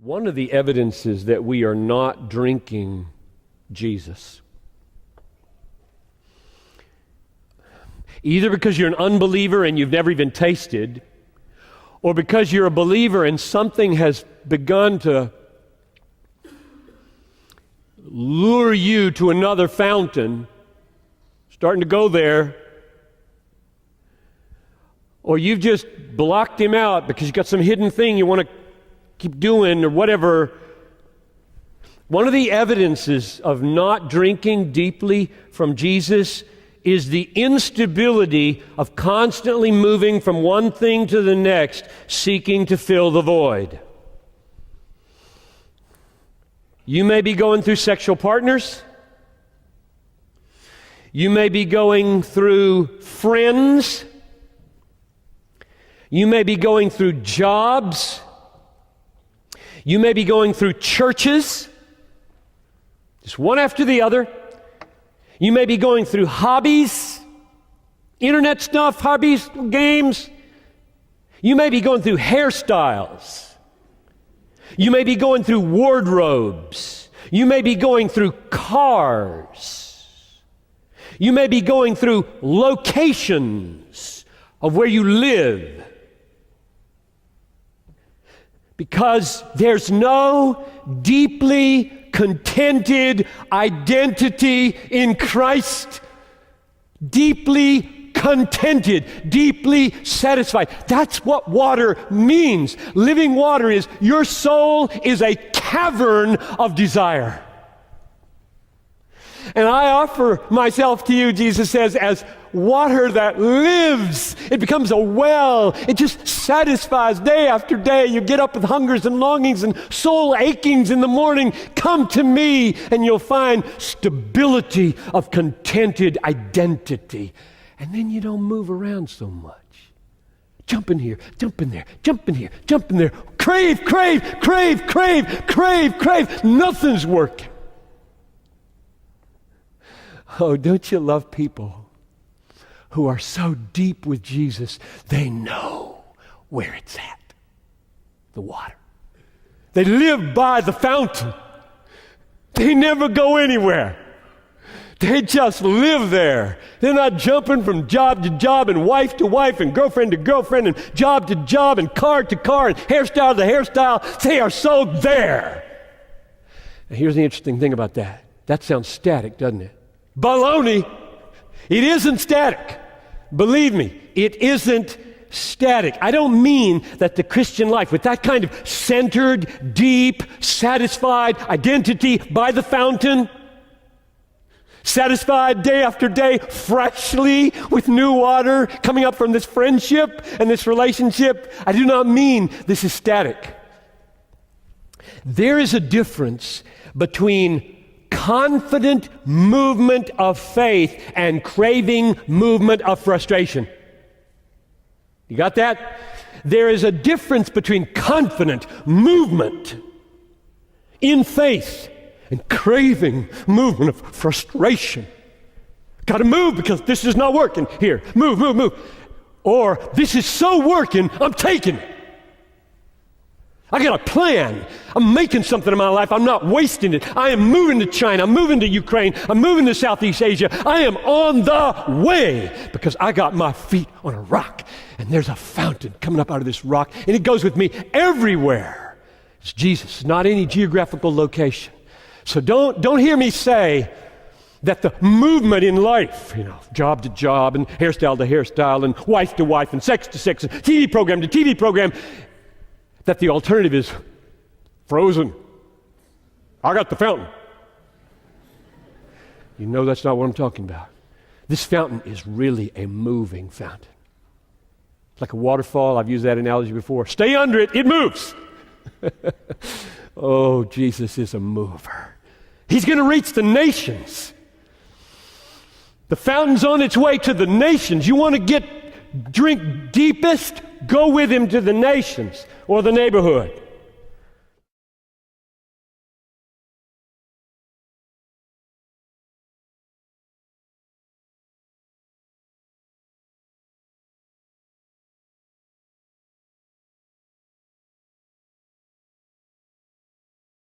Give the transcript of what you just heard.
One of the evidences that we are not drinking Jesus, either because you're an unbeliever and you've never even tasted, or because you're a believer and something has begun to lure you to another fountain, starting to go there, or you've just blocked him out because you've got some hidden thing you want to keep doing or whatever. One of the evidences of not drinking deeply from Jesus is the instability of constantly moving from one thing to the next, seeking to fill the void. You may be going through sexual partners. You may be going through friends. You may be going through jobs. You may be going through churches, just one after the other. You may be going through hobbies, internet stuff, hobbies, games. You may be going through hairstyles. You may be going through wardrobes. You may be going through cars. You may be going through locations of where you live. Because there's no deeply contented identity in Christ. Deeply contented, deeply satisfied. That's what water means. Living water is your soul is a cavern of desire. And I offer myself to you, Jesus says, as water that lives. It becomes a well. It just satisfies day after day. You get up with hungers and longings and soul achings in the morning. Come to me and you'll find stability of contented identity. And then you don't move around so much. Jump in here, jump in there, jump in here, jump in there. Crave, crave, crave, crave, crave, crave. Nothing's working. Oh, don't you love people who are so deep with Jesus, they know where it's at, the water. They live by the fountain. They never go anywhere. They just live there. They're not jumping from job to job and wife to wife and girlfriend to girlfriend and job to job and car to car and hairstyle to hairstyle. They are so there. And here's the interesting thing about that. That sounds static, doesn't it? Baloney. It isn't static. Believe me, it isn't static. I don't mean that the Christian life, with that kind of centered, deep, satisfied identity by the fountain, satisfied day after day, freshly with new water coming up from this friendship and this relationship, I do not mean this is static. There is a difference between confident movement of faith and craving movement of frustration. You got that? There is a difference between confident movement in faith and craving movement of frustration. Got to move because this is not working. Here, move, move, move. Or this is so working, I'm taking it. I got a plan. I'm making something in my life. I'm not wasting it. I am moving to China. I'm moving to Ukraine. I'm moving to Southeast Asia. I am on the way because I got my feet on a rock. And there's a fountain coming up out of this rock. And it goes with me everywhere. It's Jesus, not any geographical location. So don't hear me say that the movement in life, job to job and hairstyle to hairstyle and wife to wife and sex to sex and TV program to TV program, that the alternative is frozen. I got the fountain. You know that's not what I'm talking about. This fountain is really a moving fountain. It's like a waterfall. I've used that analogy before. Stay under it, it moves. Oh, Jesus is a mover. He's going to reach the nations. The fountain's on its way to the nations. You want to drink deepest? Go with him to the nations or the neighborhood.